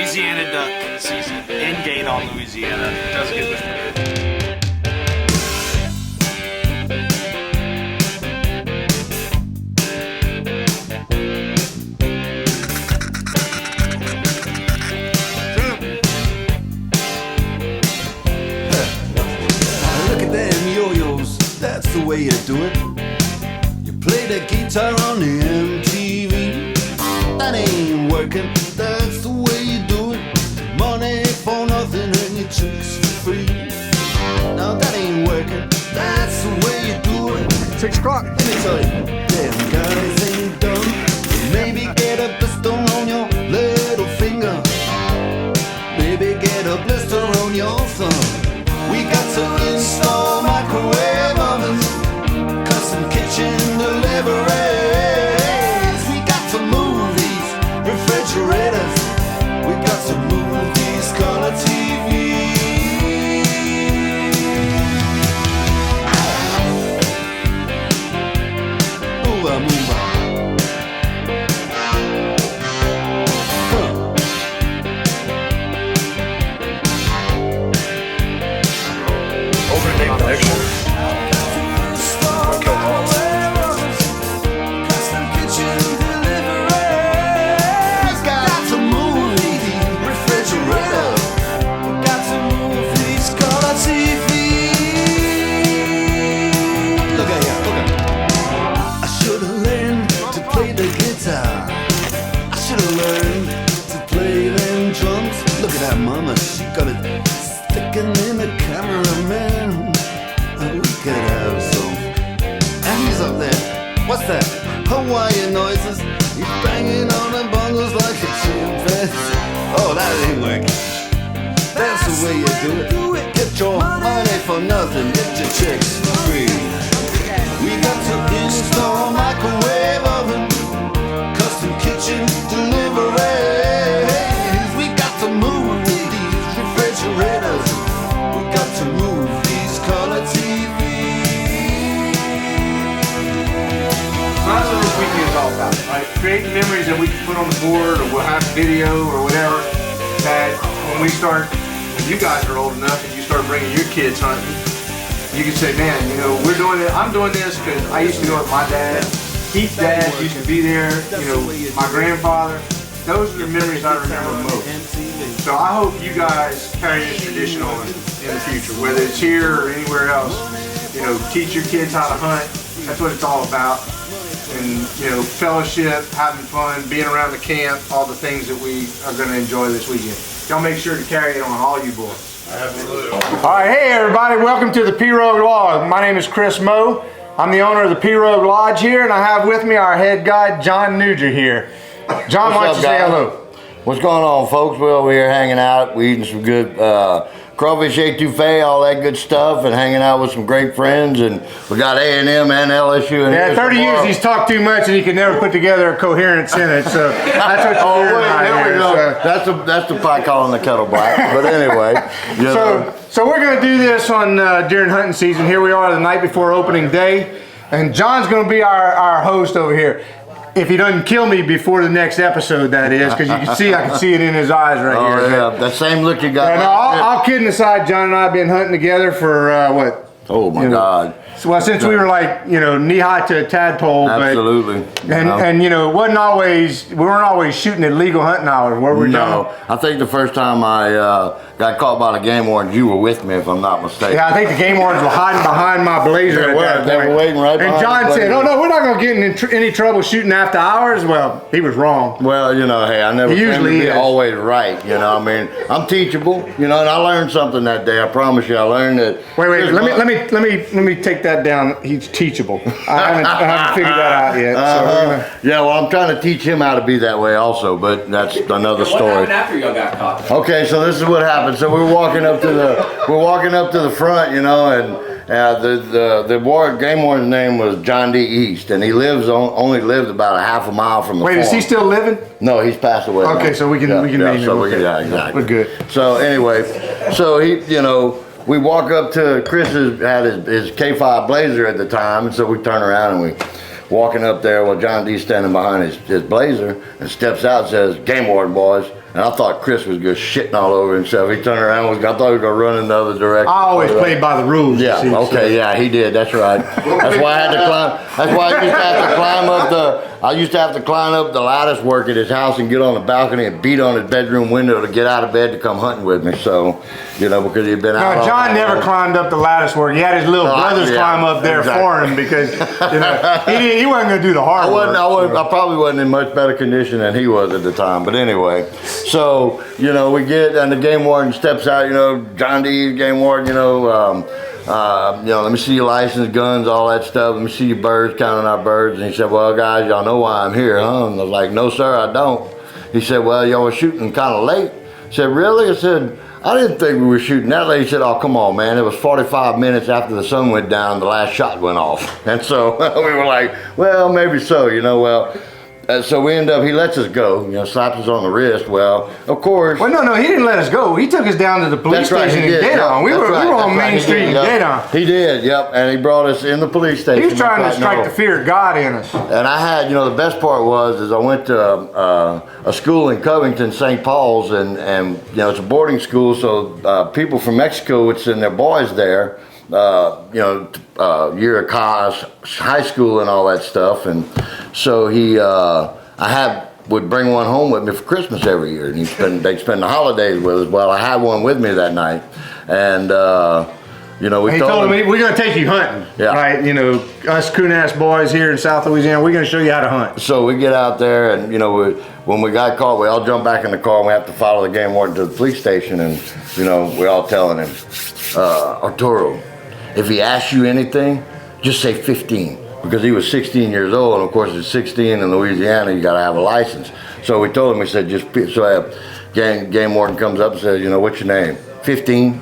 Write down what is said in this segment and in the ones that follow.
Louisiana duck season. In-gate on Louisiana. That's good. Look at them yo-yos, that's the way you do it. You play the guitar on the MTV. That ain't working, that's the way you do it. Money for nothing and your chicks for free. Now that ain't working, that's the way you do it. 6 o'clock. Let me tell you, them guys ain't done. Maybe get a blister on your little finger. Maybe get a blister on your thumb. We got to install microwave ovens, custom kitchen deliveries. We got to move these refrigerators. We got to move these color TVs. Move on. Mama, she got it sticking in the cameraman. We could have some. And he's up there. What's that? Hawaiian noises. He's banging on the bongos like a chimpanzee. Oh, that ain't working. That's the way you do it. Get your money for nothing. Get your chicks for free. We got to install microwave oven, custom kitchen delivery. We got to move these refrigerators. We got to move these color TVs. So that's what this weekend's all about, right? Creating memories that we can put on the board, or we'll have video or whatever. That when we start, when you guys are old enough and you start bringing your kids hunting, you can say, man, you know, we're doing it. I'm doing this because I used to go with my dad. Keith's dad used to be there. You know, my grandfather. Those are the memories I remember most. So I hope you guys carry this tradition on in the future, whether it's here or anywhere else. You know, teach your kids how to hunt. That's what it's all about. And, you know, fellowship, having fun, being around the camp, all the things that we are going to enjoy this weekend. Y'all make sure to carry it on, all you boys. Absolutely. All right, hey everybody, welcome to the Pirogue Log. My name is Chris Moe. I'm the owner of the Pirogue Lodge here, and I have with me our head guide, John Nugent here. John, why don't you say hello? What's going on, folks? Well, we're here hanging out. We're eating some good crawfish etouffee, all that good stuff, and hanging out with some great friends. And we got A&M and LSU. And yeah, 30 years he's talked too much and he can never put together a coherent sentence. So that's what you're doing right here. So. That's the pot calling the kettle black. But anyway, you know. So we're going to do this on during hunting season. Here we are the night before opening day, and John's going to be our host over here. If he doesn't kill me before the next episode, that is, because you can see, I can see it in his eyes right here. Oh yeah, that same look you got. And all kidding aside, John and I have been hunting together for what? Oh my God. Well, since we were like, you know, knee high to a tadpole. Absolutely. But, and you know, we weren't always shooting at legal hunting hours, were we? No. I think the first time I got caught by the game wardens, you were with me, if I'm not mistaken. Yeah, I think the game wardens were hiding behind my blazer at that point. They were waiting right behind. And John said, "Oh no, we're not going to get in any trouble shooting after hours." Well, he was wrong. Well, you know, hey, I never claimed to be always right. You know, I mean, I'm teachable. You know, and I learned something that day. I promise you, I learned that. Wait, let me take that down. He's teachable. I haven't figured that out yet. So yeah, well, I'm trying to teach him how to be that way also, but that's another story. What happened after y'all got caught? Okay, so this is what happened. So we're walking up to the front, you know, and the game warden's name was John D. East, and he only lived about a half a mile from the farm. Is he still living? No, he's passed away. Okay, so we can name him. Yeah, exactly. We're good. So anyway, so he, you know, we walk up to Chris's, had his K5 Blazer at the time, and so we turn around and we walking up there while John D's standing behind his Blazer and steps out and says, "Game warden, boys." And I thought Chris was just shitting all over himself. He turned around, I thought he was gonna run in the other direction. I always played by the rules. Yeah, okay, yeah, he did, that's right. That's why I had to climb, that's why I used to have to climb up I used to have to climb up the lattice work at his house and get on the balcony and beat on his bedroom window to get out of bed to come hunting with me. So, you know, because he'd been out. No, John never climbed up the lattice work. He had his little brothers climb up there for him because, you know, he wasn't gonna do the hard work. I probably wasn't in much better condition than he was at the time, but anyway. So, you know, we get, and the game warden steps out, you know, John D, game warden, you know, let me see your license, guns, all that stuff. Let me see your birds, counting our birds. And he said, well, guys, y'all know why I'm here, huh? And I was like, no, sir, I don't. He said, well, y'all were shooting kind of late. I said, really? I said, I didn't think we were shooting that late. He said, oh, come on, man. It was 45 minutes after the sun went down, the last shot went off. And so we were like, well, maybe so, you know, well. So we end up, he lets us go, you know, slaps us on the wrist. Well, of course. Well, no, he didn't let us go. He took us down to the police station in Gaydon. We were on Main Street in Gaydon. He did, yep, and he brought us in the police station. He was trying to strike the fear of God in us. And I had, you know, the best part was I went to a school in Covington, St. Paul's, and you know, it's a boarding school, so people from Mexico would send their boys there. You know, year of high school and all that stuff, and so would bring one home with me for Christmas every year, and they'd spend the holidays with us. Well, I had one with me that night, and you know, he told me, we're gonna take you hunting, right? You know, us coon-ass boys here in South Louisiana, we're gonna show you how to hunt. So we get out there, and you know, when we got caught, we all jump back in the car, and we have to follow the game warden to the police station, and you know, we're all telling him, Arturo, if he asks you anything, just say 15. Because he was 16 years old, and of course at 16 in Louisiana, you gotta have a license. So we told him, we said, so game warden comes up and says, you know, what's your name? 15.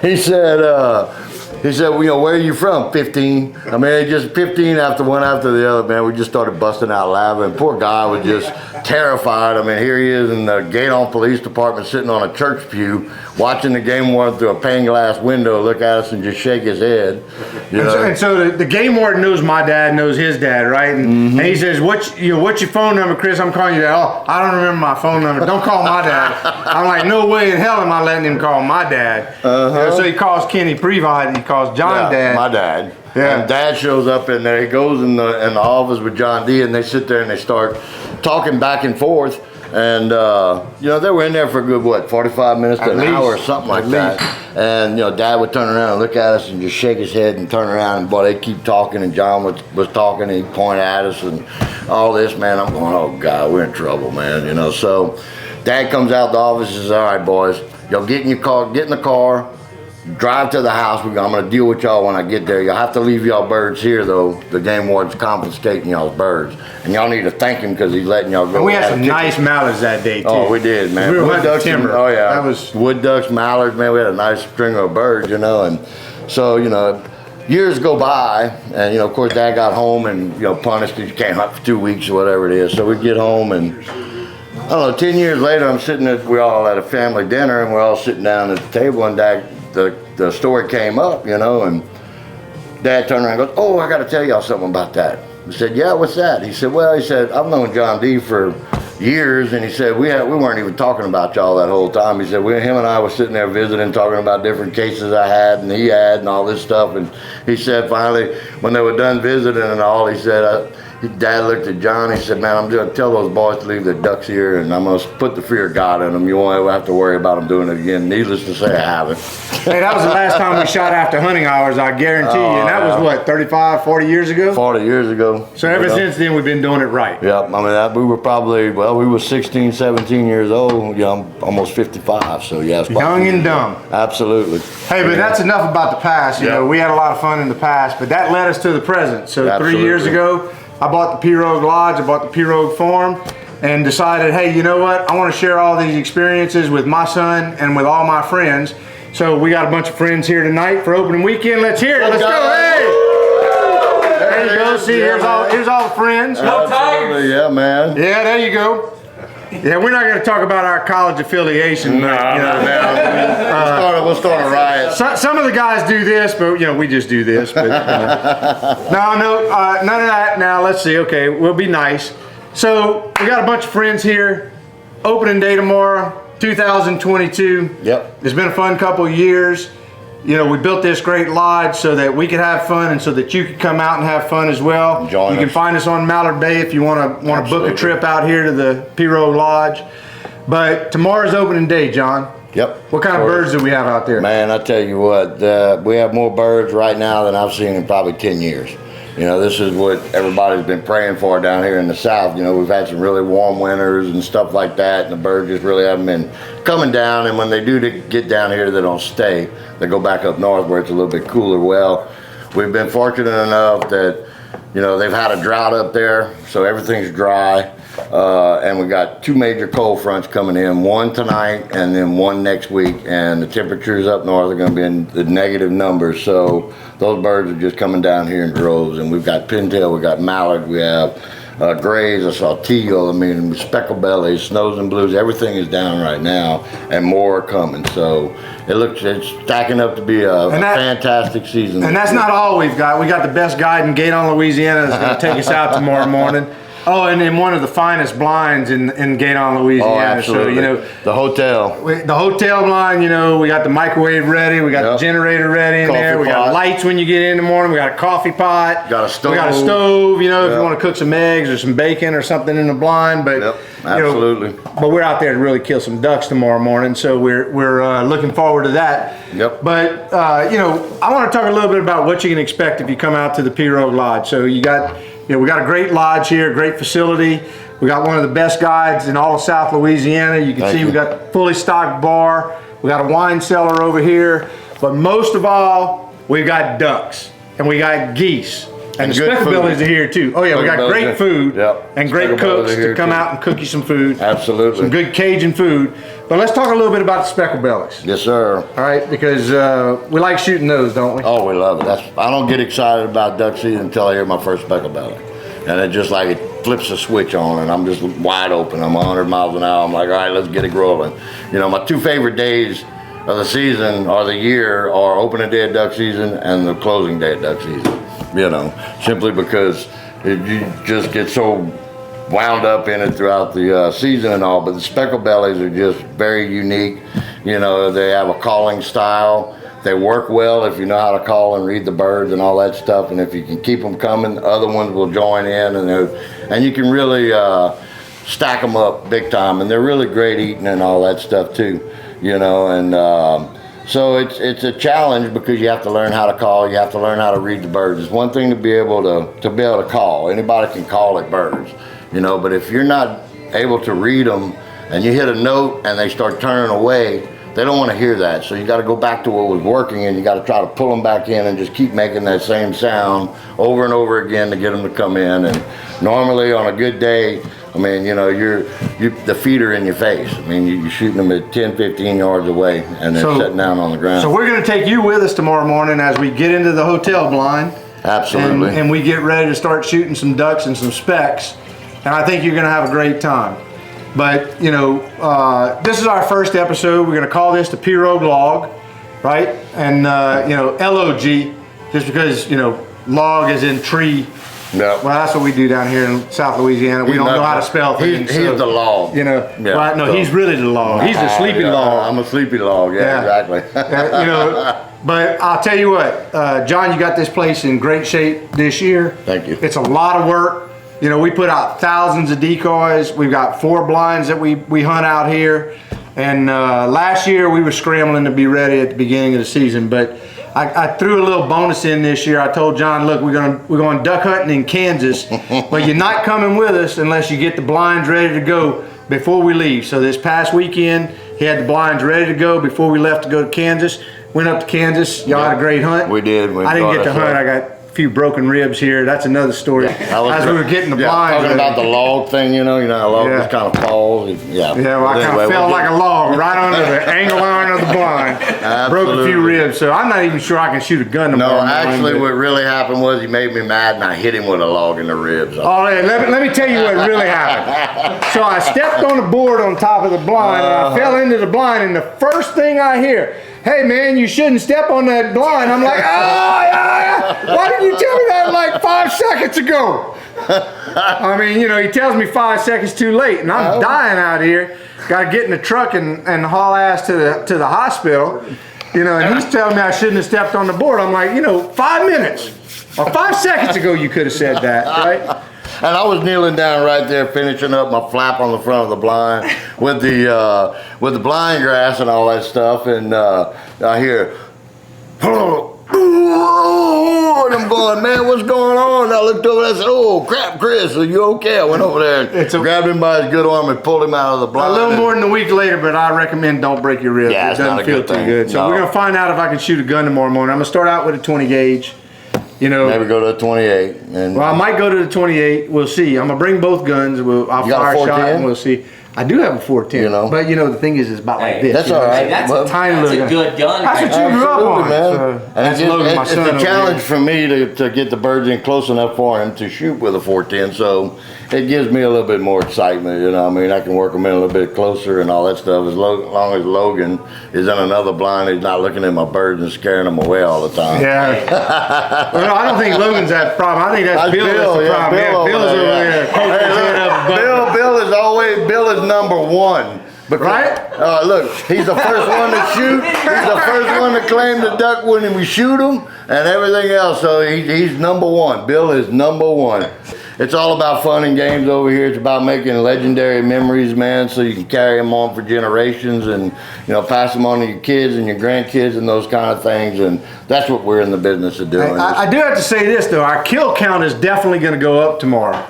He said, well, you know, where are you from? 15. I mean, just 15 after one after the other, man. We just started busting out laughing. Poor guy was just terrified. I mean, here he is in the Gaydon Police Department sitting on a church pew, watching the game warden through a pane glass window look at us and just shake his head. You know? And so the game warden knows my dad, knows his dad, right? And he says, what's your phone number, Chris? I'm calling you dad. Oh, I don't remember my phone number. Don't call my dad. I'm like, no way in hell am I letting him call my dad. So he calls Kenny Previte, and he calls John dad. My dad. Yeah. And dad shows up in there. He goes in the office with John D, and they sit there and they start talking back and forth. And you know, they were in there for a good, what, 45 minutes to an hour or something like that. And you know, dad would turn around and look at us and just shake his head and turn around, and boy, they'd keep talking, and John was talking, and he'd point at us and all this, man. I'm going, oh God, we're in trouble, man, you know. So dad comes out the office and says, all right, boys, y'all get in your car, get in the car, drive to the house. I'm going to deal with y'all when I get there. You'll have to leave y'all birds here, though. The game warden's confiscating y'all's birds. And y'all need to thank him because he's letting y'all go. And we had some nice mallards that day, too. Oh, we did, man. We were wood ducks, timber. oh, yeah. That was... Wood ducks, mallards, man. We had a nice string of birds, you know. And so, you know, years go by. And, you know, of course, dad got home and, you know, punished. You can't hunt for 2 weeks or whatever it is. So we get home and... I don't know, 10 years later, I'm sitting we're all at a family dinner, and we're all sitting down at the table, and dad, the story came up, you know, and dad turned around and goes, oh, I got to tell y'all something about that. I said, yeah, what's that? He said, well, I've known John D for years, and he said, we weren't even talking about y'all that whole time. He said, him and I were sitting there visiting, talking about different cases I had and he had and all this stuff, and he said finally, when they were done visiting and all, he said, Dad looked at John, he said, man, I'm going to tell those boys to leave their ducks here, and I'm going to put the fear of God in them. You won't ever have to worry about them doing it again. Needless to say, I haven't. Hey, that was the last time we shot after hunting hours, I guarantee you. And that was, what, 35, 40 years ago? 40 years ago. So ever since then, we've been doing it right. Yep. I mean, we were probably, we were 16, 17 years old. Yeah, I'm almost 55, so yeah. It's young and dumb. Absolutely. Hey, but that's enough about the past. You know, we had a lot of fun in the past, but that led us to the present. So 3 years ago, I bought the Pirogue Lodge, I bought the Pirogue Farm, and decided, hey, you know what? I want to share all these experiences with my son and with all my friends. So we got a bunch of friends here tonight for opening weekend. Let's hear it. Let's go. Hey! There you go. See, here's all the friends. Absolutely. Yeah, man. Yeah, there you go. Yeah, we're not going to talk about our college affiliation. No, we'll start a riot. Some of the guys do this, but you know, we just do this. But, no, none of that. Now let's see. Okay, we'll be nice. So we got a bunch of friends here. Opening day tomorrow, 2022. Yep. It's been a fun couple of years. You know, we built this great lodge so that we could have fun and so that you could come out and have fun as well. Join you can us. find us on Mallard Bay if you want to book a Absolutely. trip out here to the Pirogue Lodge. But tomorrow's opening day, John. Yep. What kind of birds do we have out there? Man, I tell you what, we have more birds right now than I've seen in probably 10 years. You know, this is what everybody's been praying for down here in the south. You know, we've had some really warm winters and stuff like that, and the birds just really haven't been coming down. And when they do get down here, they don't stay. They go back up north where it's a little bit cooler. Well, we've been fortunate enough that, you know, they've had a drought up there, so everything's dry. And we got 2 major cold fronts coming in, one tonight and then one next week, and the temperatures up north are going to be in the negative numbers, so those birds are just coming down here in droves. And we've got pintail, we got mallard, we have grays, I saw teal, I mean speckled bellies, snows and blues, everything is down right now, and more are coming. So it's stacking up to be a fantastic season. And that's not all we've got. We got the best guide in Gaydon, Louisiana that's going to take us out tomorrow morning. Oh, and then one of the finest blinds in Gaydon, Louisiana. Oh, absolutely. So, you know, the hotel. The hotel blind, you know, we got the microwave ready, we got the generator ready in Coffee there, we got pot. lights when you get in the morning, we got a coffee pot. Got a stove. We got a stove, you know, if you want to cook some eggs or some bacon or something in the blind. But, absolutely. You know, but we're out there to really kill some ducks tomorrow morning, so we're looking forward to that. Yep. But, you know, I want to talk a little bit about what you can expect if you come out to the Pirogue Lodge. So we got a great lodge here, great facility. We got one of the best guides in all of South Louisiana. You can see we got fully stocked bar. We got a wine cellar over here. But most of all, we've got ducks and we got geese. And the speckled bellies are here too. Oh yeah, we got great food and great cooks to come out and cook you some food. Absolutely. Some good Cajun food. But let's talk a little bit about the speckled bellies. Yes, sir. All right, because we like shooting those, don't we? Oh, we love it. I don't get excited about duck season until I hear my first speckled belly. And it just like it flips a switch on and I'm just wide open. I'm 100 miles an hour. I'm like, all right, let's get it rolling. You know, my 2 favorite days of the season or the year are opening day of duck season and the closing day of duck season. You know, simply because you just get so wound up in it throughout the season and all. But the speckled bellies are just very unique. You know, they have a calling style. They work well if you know how to call and read the birds and all that stuff. And if you can keep them coming, other ones will join in, and you can really stack them up big time. And they're really great eating and all that stuff too. You know, and so it's a challenge because you have to learn how to call. You have to learn how to read the birds. It's one thing to be able to call. Anybody can call at birds, you know. But if you're not able to read them and you hit a note and they start turning away, they don't want to hear that. So you got to go back to what was working and you got to try to pull them back in and just keep making that same sound over and over again to get them to come in. And normally on a good day, I mean, you know, the feet are in your face. I mean, you're shooting them at 10, 15 yards away and they're sitting down on the ground. So we're going to take you with us tomorrow morning as we get into the hotel blind. Absolutely. And we get ready to start shooting some ducks and some specks. And I think you're going to have a great time. But, you know, this is our first episode. We're going to call this the Pirogue Log, right? And, you know, L-O-G, just because, you know, log is in tree. No. Well, that's what we do down here in South Louisiana. We don't know how to spell things. He's the log. You know, right? No, he's really the log. He's the sleepy log. I'm a sleepy log, exactly. You know, but I'll tell you what, John, you got this place in great shape this year. Thank you. It's a lot of work. You know, we put out thousands of decoys. We've got 4 blinds that we hunt out here. And last year we were scrambling to be ready at the beginning of the season, but I threw a little bonus in this year. I told John, look, we're going duck hunting in Kansas, but you're not coming with us unless you get the blinds ready to go before we leave. So this past weekend, he had the blinds ready to go before we left to go to Kansas. Went up to Kansas. Y'all had a great hunt. We did. I didn't get to hunt. I got a few broken ribs here. That's another story. As we were getting the blinds. Talking about the log thing, you know, a log just kind of falls. Yeah, well, I kind of fell like a log right under the angle iron of the blind. Broke a few ribs, so I'm not even sure I can shoot a gun tomorrow. No, actually, what really happened was he made me mad, and I hit him with a log in the ribs. Oh, hey, let me tell you what really happened. So I stepped on the board on top of the blind, and I fell into the blind, and the first thing I hear, hey man, you shouldn't step on that blind. I'm like, why didn't you tell me that like 5 seconds ago? I mean, you know, he tells me 5 seconds too late, and I'm dying out here. Got to get in the truck and haul ass to the hospital. You know, and he's telling me I shouldn't have stepped on the board. I'm like, you know, 5 minutes or 5 seconds ago you could have said that, right? And I was kneeling down right there, finishing up my flap on the front of the blind with the blind grass and all that stuff, and I hear, and I'm going, man, what's going on? And I looked over and I said, oh crap, Chris, are you okay? I went over there and grabbed him by his good arm and pulled him out of the blind. A little more than a week later, but I recommend don't break your ribs. Yeah, it doesn't feel too good. So we're gonna find out if I can shoot a gun tomorrow morning. I'm gonna start out with a 20 gauge. You know, maybe go to a 28. And well, I might go to the 28. We'll see. I'm gonna bring both guns. I'll fire a shot and we'll see. I do have a 410, you know, but you know the thing is, it's about like this. That's all right. That's well, a tiny little good gun. That's what you grew up on, man. So and that's Logan, my son. It's a challenge for me to get the birds in close enough for him to shoot with a 410. So it gives me a little bit more excitement. You know, I mean, I can work them in a little bit closer and all that stuff. As long as Logan is in another blind, he's not looking at my birds and scaring them away all the time. Yeah. Well, no, I don't think Logan's that problem. I think that's Bill that's the problem. Bill's over there. Bill is number one. Because, right? Look, he's the first one to shoot. He's the first one to claim the duck when we shoot him and everything else. So he's number one. Bill is number one. It's all about fun and games over here. It's about making legendary memories, man, so you can carry them on for generations and, you know, pass them on to your kids and your grandkids and those kind of things. And that's what we're in the business of doing. I do have to say this, though. Our kill count is definitely going to go up tomorrow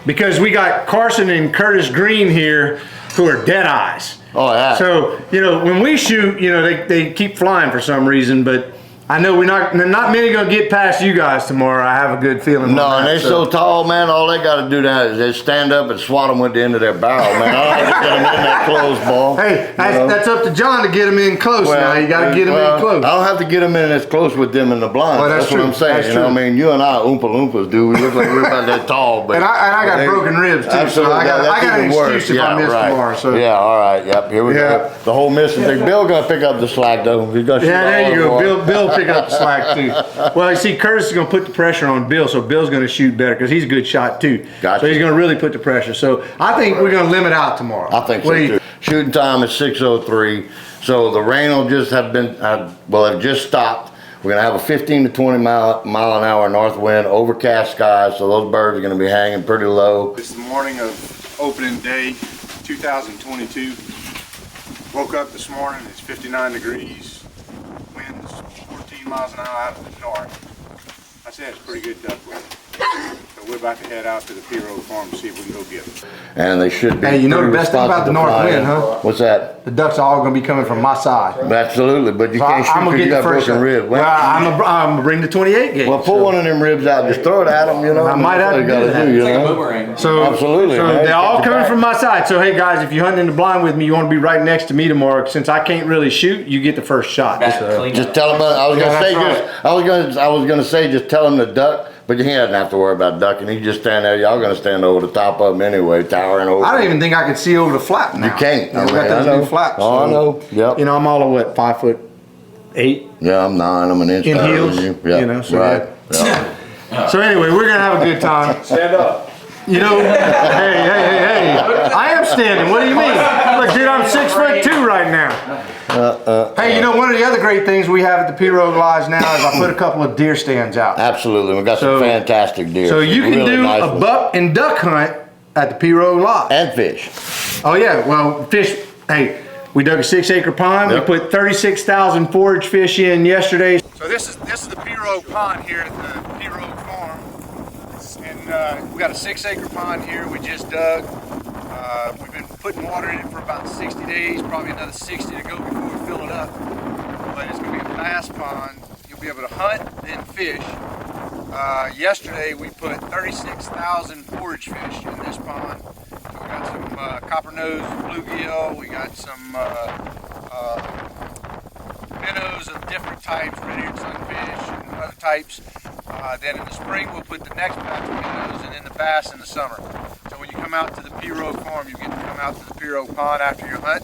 because we got Carson and Curtis Green here who are dead eyes. Oh, yeah. So, you know, when we shoot, you know, they keep flying for some reason, but I know not many gonna get past you guys tomorrow. I have a good feeling. No, and they're so tall, man. All they got to do now is they stand up and swat them with the end of their barrel, man. I don't have to get them in that close ball. Hey, that's up to John to get them in close. Now you got to get them in close. I don't have to get them in as close with them in the blind. Well, that's what I'm saying. That's you know, I mean, you and I Oompa Loompas, dude. We look like we're about that tall, but and I got broken ribs too. Absolutely, So I got an excuse if I miss tomorrow. So yeah, all right, yep. Here we go. The whole missing thing. Bill gonna pick up the slack though. He's gonna shoot there you go. Bill pick up the slack too. Well, you see, Curtis is going to put the pressure on Bill, so Bill's going to shoot better because he's a good shot too. Gotcha. So he's going to really put the pressure. So I think we're going to limit out tomorrow. I think so too. Shooting time is 6:03, so the rain will just have just stopped. We're going to have a 15 to 20 mile an hour north wind, overcast skies, so those birds are going to be hanging pretty low. It's the morning of opening day 2022. Woke up this morning, it's 59 degrees, winds 14 miles an hour out of the north. I said it's pretty good duck weather. So we're about to head out to the Pirogue farm to see if we can go get them. And they should be. Hey, you know the best thing about the north wind, huh? What's that? The ducks are all going to be coming from my side. Absolutely, but you can't shoot because you got broken rib. Well, I'm going to bring the 28 gauge. Well, pull one of them ribs out and just throw it at them, you know. I might have to do that. It's like a boomerang. So, absolutely. So man. they're all coming from my side. So hey guys, if you're hunting in the blind with me, you want to be right next to me tomorrow. Since I can't really shoot, you get the first shot. Just tell them. I was gonna say just tell them to duck. But he doesn't have to worry about ducking. He just stand there. Y'all gonna stand over the top of him anyway, towering over. I don't even think I could see over the flap now. You can't. I got those new flaps. Oh, I know. Yep. You know, I'm all of what, 5'8"? Yeah, I'm 9. I'm an inch in heels. You. Yep. You know, so right. Yeah. So anyway, we're gonna have a good time. Stand up. You know, hey! I am standing. What do you mean? Look, dude, I'm 6'2" right now. Hey, you know, one of the other great things we have at the Pirogue Lodge now is I put a couple of deer stands out. Absolutely, we got some fantastic deer. So you can really do a buck and duck hunt at the Pirogue Lodge. And fish. Oh yeah, well, fish. Hey, we dug a 6-acre pond. Yep. We put 36,000 forage fish in yesterday. So this is the Pirogue pond here at the Pirogue farm, and we got a 6-acre pond here. We just dug. We've been putting water in it for about 60 days, probably another 60 to go before we fill it up. But it's going to be a bass pond. You'll be able to hunt and fish. Yesterday we put 36,000 forage fish in this pond. So we got some copper-nosed bluegill, we got some minnows of different types, red-eared sunfish and other types. Then in the spring we'll put the next batch of minnows and then the bass in the summer. So when you come out to the Pirogue farm, you get to come out to the Pirogue pond after your hunt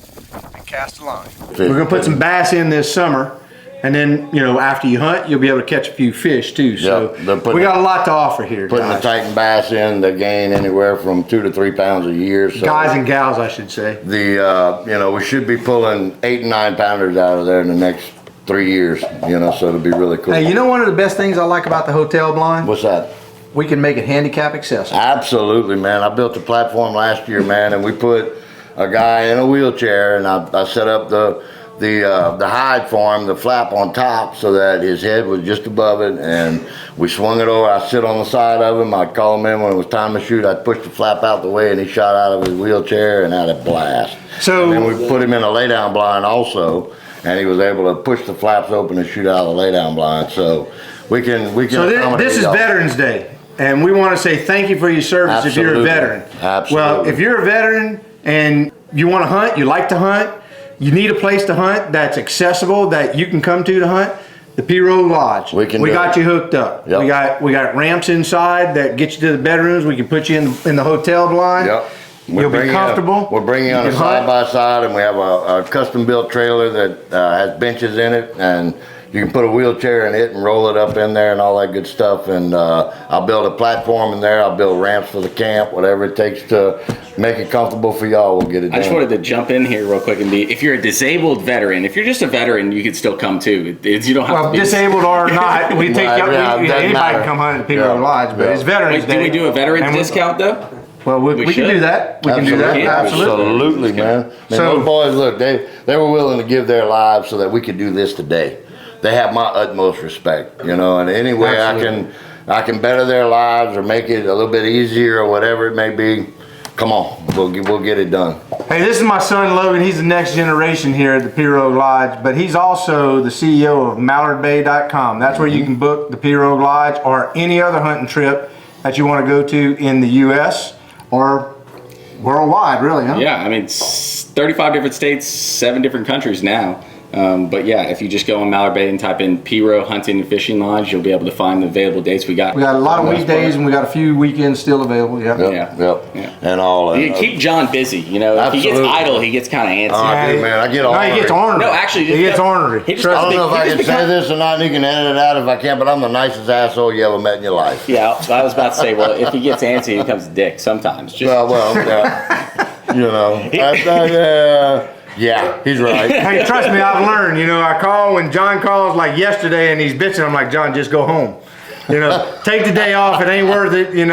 and cast a line. We're gonna put some bass in this summer, and then after you hunt, you'll be able to catch a few fish too. So we got a lot to offer here, Putting guys. the Titan bass in, they gain anywhere from 2 to 3 pounds a year. So Guys and gals, I should say. we should be pulling 8 and 9 pounders out of there in the next 3 years. So it'll be really cool. Hey, one of the best things I like about the hotel blind? What's that? We can make it handicap accessible. Absolutely, man. I built a platform last year, man, and we put a guy in a wheelchair, and I set up the hide for him, the flap on top, so that his head was just above it, and we swung it over. I'd sit on the side of him. I'd call him in when it was time to shoot. I'd push the flap out the way, and he shot out of his wheelchair and had a blast. So, and then we put him in a laydown blind also, and he was able to push the flaps open and shoot out of the laydown blind. So we can. So this is Veterans Day, and we want to say thank you for your service. Absolutely. If you're a veteran. Absolutely. Well, if you're a veteran and you want to hunt, you like to hunt, you need a place to hunt that's accessible, that you can come to hunt, the Pirogue Lodge. We got you hooked up. Yep. We got ramps inside that get you to the bedrooms. We can put you in the hotel blind. Yep. You'll be comfortable. We're bringing on a side-by-side, and we have a custom-built trailer that has benches in it, and you can put a wheelchair in it and roll it up in there and all that good stuff. And I'll build a platform in there. I'll build ramps for the camp, whatever it takes to make it comfortable for y'all. We'll get it done. I just wanted to jump in here real quick and if you're a disabled veteran, if you're just a veteran, you can still come too. You don't have to be disabled or not. We take anybody can come hunt at Pirogue Lodge, but it's Veterans Day. Do we do a veteran discount though? Well, we can do that. We can do that. Absolutely, man. So those boys, look, they were willing to give their lives so that we could do this today. They have my utmost respect, and any way I can better their lives or make it a little bit easier or whatever it may be. Come on, we'll get it done. Hey, this is my son Logan. He's the next generation here at the Pirogue Lodge, but he's also the CEO of MallardBay.com. That's where you can book the Pirogue Lodge or any other hunting trip that you want to go to in the U.S. or worldwide, really, huh? Yeah, I mean, 35 different states, 7 different countries now. But yeah, if you just go on Mallard Bay and type in Pirogue Hunting and Fishing Lodge, you'll be able to find the available dates we got. We got a lot of weekdays and we got a few weekends still available. Yep. And all that. You keep John busy, If he gets idle, he gets kind of antsy. I do, man. I get ornery. No, he gets ornery. No, actually, he gets ornery. I don't know if I can say this or not, and you can edit it out if I can, but I'm the nicest asshole you ever met in your life. Yeah, I was about to say, well, if he gets antsy, he becomes a dick sometimes. Yeah, he's right. Hey, trust me, I've learned. I call when John calls like yesterday and he's bitching. I'm like, John, just go home. Take the day off. It ain't worth it. You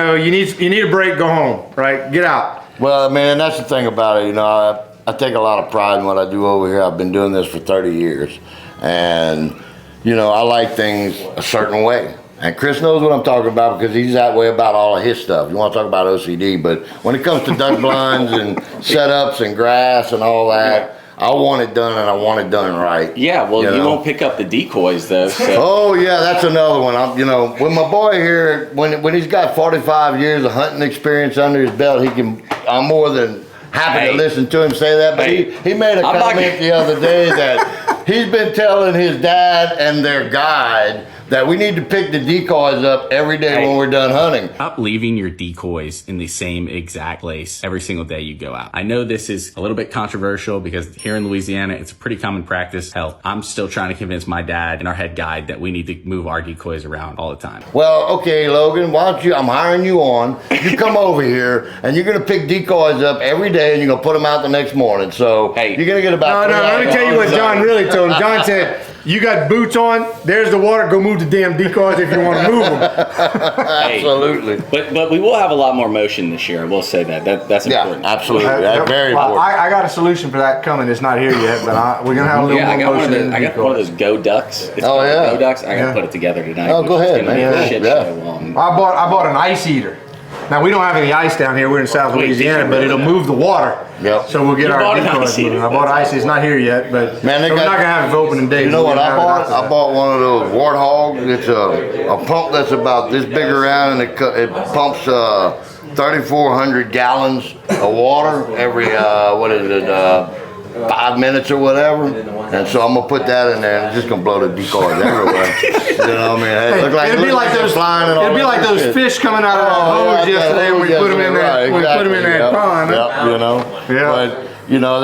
need a break. Go home. Right? Get out. Well, man, that's the thing about it. I take a lot of pride in what I do over here. I've been doing this for 30 years, and I like things a certain way. And Chris knows what I'm talking about because he's that way about all of his stuff. You want to talk about OCD, but when it comes to duck blinds and setups and grass and all that, I want it done and I want it done right. Yeah, well, you won't pick up the decoys though. So. Oh yeah, that's another one. With my boy here, when he's got 45 years of hunting experience under his belt, I'm more than happy to listen to him say that. But he made a comment the other day that he's been telling his dad and their guide that we need to pick the decoys up every day when we're done hunting. Stop leaving your decoys in the same exact place every single day you go out. I know this is a little bit controversial because here in Louisiana, it's a pretty common practice. Hell, I'm still trying to convince my dad and our head guide that we need to move our decoys around all the time. Well, okay, Logan, I'm hiring you on. You come over here and you're going to pick decoys up every day and you're going to put them out the next morning. So you're going to get about... No, let me tell you what John really told him. John said, you got boots on, there's the water, go move the damn decoys if you want to move them. Absolutely. But we will have a lot more motion this year. I will say that's important. Yeah, absolutely. That's very important. I got a solution for that coming. It's not here yet, but we're going to have a little more motion. I got one of those Go Ducks. It's Go Ducks. I got to put it together tonight. Oh, go ahead, man. I bought an ice eater. Now, we don't have any ice down here. We're in South Louisiana, but it'll move the water. Yep. So we'll get our decoys moving. I bought ice. It's not here yet, but we're not going to have it for opening day. You know what I bought? I bought one of those Warthogs. It's a pump that's about this big around, and it pumps 3,400 gallons of water every, 5 minutes or whatever. And so I'm going to put that in there, and it's just going to blow the decoys everywhere. It'll be like those fish coming out of the hose yesterday when we put them in that pond. But you know,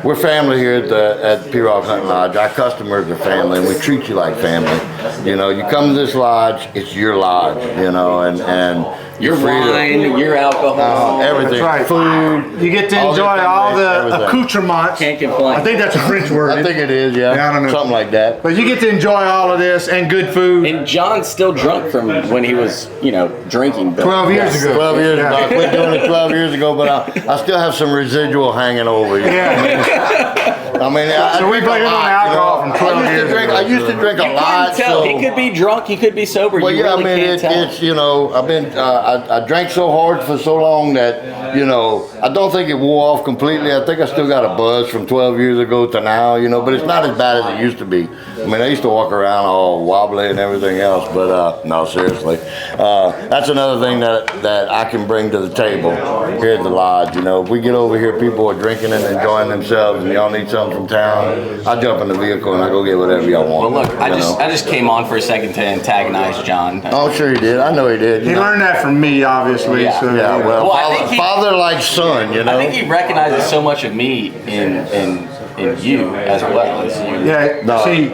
we're family here at Pirogue Hunting Lodge. Our customers are family, and we treat you like family. You know, you come to this lodge, it's your lodge, you know, and Your wine, your alcohol, everything, That's right. food. You get to enjoy all the accoutrements. Can't complain. I think that's a French word. I think it is, yeah. Yeah, I don't know. Something like that. But you get to enjoy all of this and good food. And John's still drunk from when he was, you know, drinking. But 12 years ago. 12 years ago. Yeah. I quit doing it 12 years ago, but I still have some residual hanging over you. Yeah. I mean, So we blame it on alcohol from 12 years ago. I used to drink a You lot. couldn't tell. So, He could be drunk. He could be sober. well, You yeah, really I mean, can't tell. it's, you know, I drank so hard for so long that, you know, I don't think it wore off completely. I think I still got a buzz from 12 years ago to now, you know, but it's not as bad as it used to be. I mean, I used to walk around all wobbly and everything else, but no, seriously. That's another thing that I can bring to the table here at the lodge. You know, if we get over here, people are drinking and enjoying themselves, and y'all need something from town, I jump in the vehicle and I go get whatever y'all want. Well, look, I you know. just came on for a second to antagonize John. Oh, sure he did. I know he did. He learned that from me, obviously. Yeah. So, Yeah, well, Well, I think father like son, you know. I think he recognizes so much of me in you as well as you. Yeah, No. see,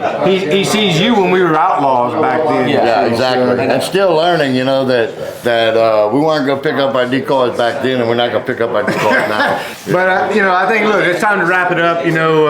he sees you when we were outlaws back then. Yeah. Yeah, exactly. And still learning, you know, that we weren't going to pick up our decoys back then, and we're not going to pick up our decoys now. But, you know, I think, look, it's time to wrap it up. You know,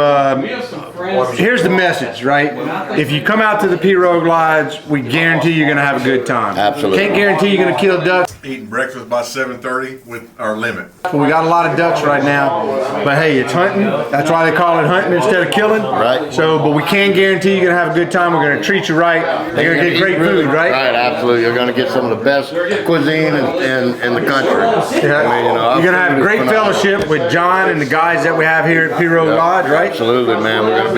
here's the message, right? If you come out to the Pirogue Lodge, we guarantee you're going to have a good time. Absolutely. Can't guarantee you're going to kill ducks. Eating breakfast by 7:30 with our limit. We got a lot of ducks right now, but hey, it's hunting. That's why they call it hunting instead of killing. Right. So, but we can guarantee you're gonna have a good time. We're gonna treat you right. You're gonna get great food, right? Right, absolutely. You're going to get some of the best cuisine in the country. Yeah. I mean, you know, our You're gonna have food is great phenomenal. fellowship with John and the guys that we have here at Pirogue Lodge, right? Absolutely, man. We're gonna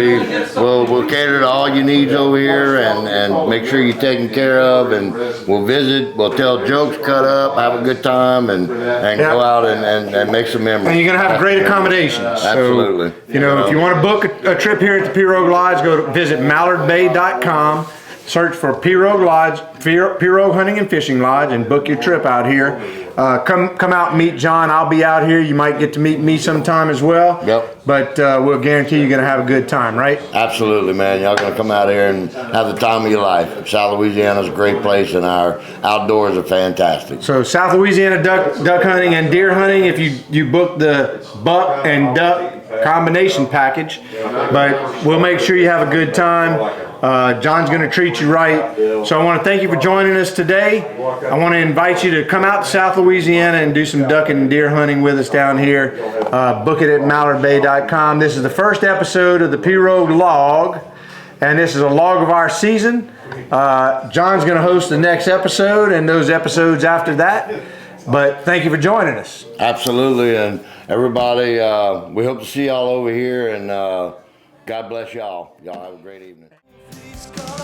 we'll cater to all your needs over here and make sure you're taken care of, and we'll visit, we'll tell jokes, cut up, have a good time, and go out and make some memories. And you're gonna have great accommodations. Absolutely. So, you know, if you want to book a trip here at the Pirogue Lodge, go to visit mallardbay.com. Search for Pirogue Lodge, Pirogue Hunting and Fishing Lodge, and book your trip out here. Come out and meet John. I'll be out here. You might get to meet me sometime as well. Yep. But we'll guarantee you're going to have a good time, right? Absolutely, man. Y'all gonna come out here and have the time of your life. South Louisiana's a great place, and our outdoors are fantastic. So South Louisiana duck hunting and deer hunting, if you book the buck and duck combination package. But we'll make sure you have a good time. John's going to treat you right. So I want to thank you for joining us today. I want to invite you to come out to South Louisiana and do some duck and deer hunting with us down here. Book it at mallardbay.com. This is the first episode of the Pirogue Log, and this is a log of our season. John's going to host the next episode and those episodes after that. But thank you for joining us. Absolutely, and everybody, we hope to see y'all over here, and God bless y'all. Y'all have a great evening. Please call